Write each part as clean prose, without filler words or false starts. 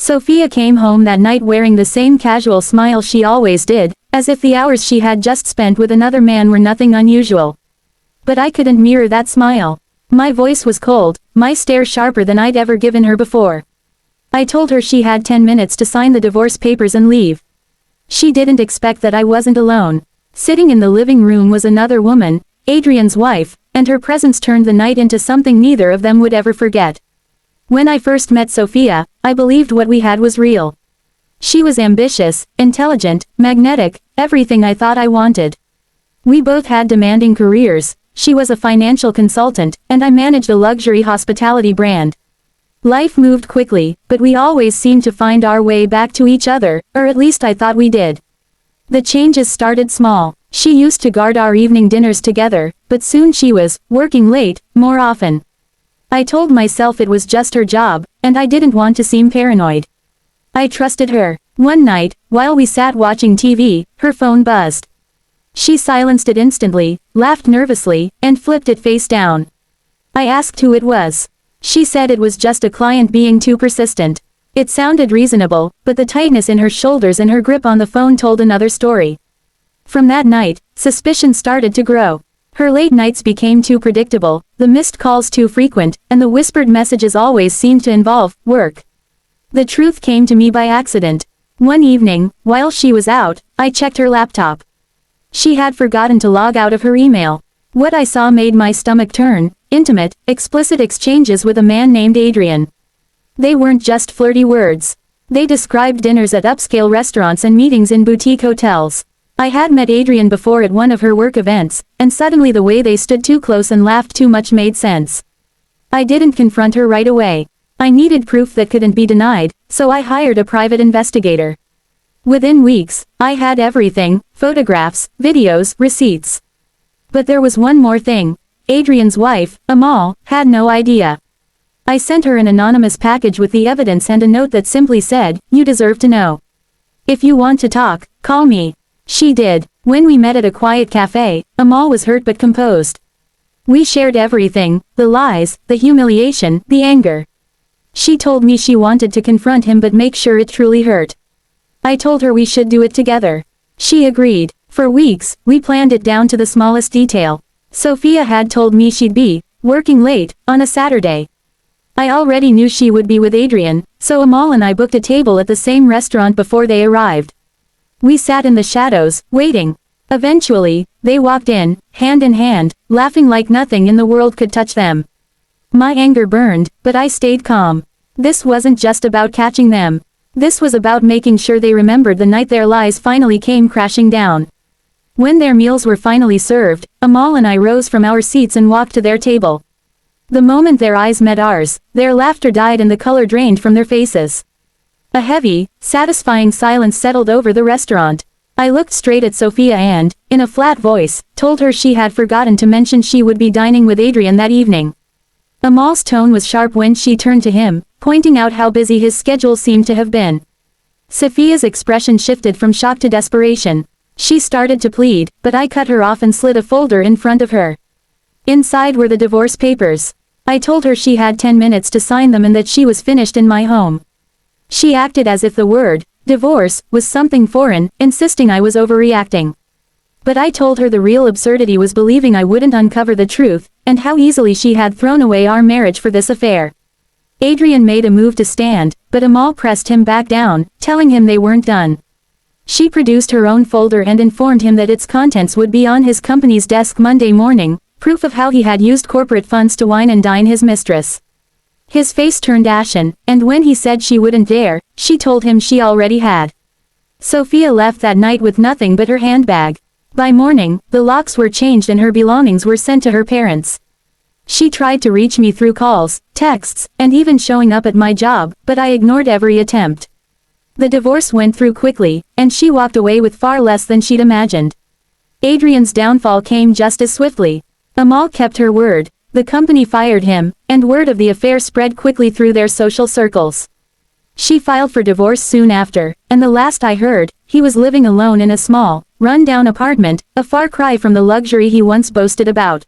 Sophia came home that night wearing the same casual smile she always did, as if the hours she had just spent with another man were nothing unusual. But I couldn't mirror that smile. My voice was cold, my stare sharper than I'd ever given her before. I told her she had 10 minutes to sign the divorce papers and leave. She didn't expect that I wasn't alone. Sitting in the living room was another woman, Adrian's wife, and her presence turned the night into something neither of them would ever forget. When I first met Sophia, I believed what we had was real. She was ambitious, intelligent, magnetic, everything I thought I wanted. We both had demanding careers. She was a financial consultant, and I managed a luxury hospitality brand. Life moved quickly, but we always seemed to find our way back to each other, or at least I thought we did. The changes started small. She used to guard our evening dinners together, but soon she was working late, more often. I told myself it was just her job, and I didn't want to seem paranoid. I trusted her. One night, while we sat watching TV, her phone buzzed. She silenced it instantly, laughed nervously, and flipped it face down. I asked who it was. She said it was just a client being too persistent. It sounded reasonable, but the tightness in her shoulders and her grip on the phone told another story. From that night, suspicion started to grow. Her late nights became too predictable, the missed calls too frequent, and the whispered messages always seemed to involve work. The truth came to me by accident. One evening, while she was out, I checked her laptop. She had forgotten to log out of her email. What I saw made my stomach turn. Intimate, explicit exchanges with a man named Adrian. They weren't just flirty words. They described dinners at upscale restaurants and meetings in boutique hotels. I had met Adrian before at one of her work events, and suddenly the way they stood too close and laughed too much made sense. I didn't confront her right away. I needed proof that couldn't be denied, so I hired a private investigator. Within weeks, I had everything: photographs, videos, receipts. But there was one more thing. Adrian's wife, Amal, had no idea. I sent her an anonymous package with the evidence and a note that simply said, "You deserve to know. If you want to talk, call me." She did. When we met at a quiet cafe, Amal was hurt but composed. We shared everything: the lies, the humiliation, the anger. She told me she wanted to confront him but make sure it truly hurt. I told her we should do it together. She agreed. For weeks, we planned it down to the smallest detail. Sophia had told me she'd be working late on a Saturday. I already knew she would be with Adrian, so Amal and I booked a table at the same restaurant before they arrived. We sat in the shadows, waiting. Eventually, they walked in hand, laughing like nothing in the world could touch them. My anger burned, but I stayed calm. This wasn't just about catching them. This was about making sure they remembered the night their lies finally came crashing down. When their meals were finally served, Amal and I rose from our seats and walked to their table. The moment their eyes met ours, their laughter died and the color drained from their faces. A heavy, satisfying silence settled over the restaurant. I looked straight at Sophia and, in a flat voice, told her she had forgotten to mention she would be dining with Adrian that evening. Amal's tone was sharp when she turned to him, pointing out how busy his schedule seemed to have been. Sophia's expression shifted from shock to desperation. She started to plead, but I cut her off and slid a folder in front of her. Inside were the divorce papers. I told her she had 10 minutes to sign them and that she was finished in my home. She acted as if the word, divorce, was something foreign, insisting I was overreacting. But I told her the real absurdity was believing I wouldn't uncover the truth, and how easily she had thrown away our marriage for this affair. Adrian made a move to stand, but Amal pressed him back down, telling him they weren't done. She produced her own folder and informed him that its contents would be on his company's desk Monday morning, proof of how he had used corporate funds to wine and dine his mistress. His face turned ashen, and when he said she wouldn't dare, she told him she already had. Sophia left that night with nothing but her handbag. By morning, the locks were changed and her belongings were sent to her parents. She tried to reach me through calls, texts, and even showing up at my job, but I ignored every attempt. The divorce went through quickly, and she walked away with far less than she'd imagined. Adrian's downfall came just as swiftly. Amal kept her word. The company fired him, and word of the affair spread quickly through their social circles. She filed for divorce soon after, and the last I heard, he was living alone in a small, run-down apartment, a far cry from the luxury he once boasted about.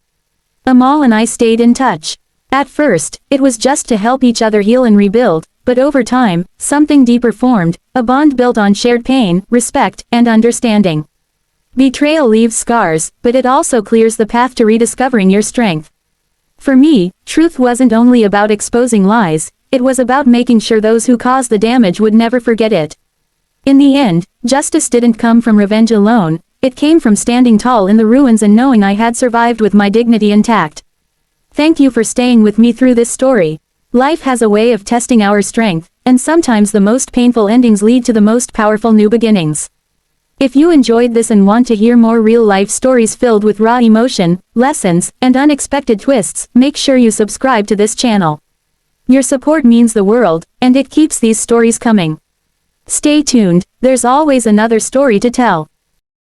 Amal and I stayed in touch. At first, it was just to help each other heal and rebuild, But over time, something deeper formed, a bond built on shared pain, respect, and understanding. Betrayal leaves scars, but it also clears the path to rediscovering your strength. For me, truth wasn't only about exposing lies, it was about making sure those who caused the damage would never forget it. In the end, justice didn't come from revenge alone, it came from standing tall in the ruins and knowing I had survived with my dignity intact. Thank you for staying with me through this story. Life has a way of testing our strength, and sometimes the most painful endings lead to the most powerful new beginnings. If you enjoyed this and want to hear more real-life stories filled with raw emotion, lessons, and unexpected twists, make sure you subscribe to this channel. Your support means the world, and it keeps these stories coming. Stay tuned, there's always another story to tell.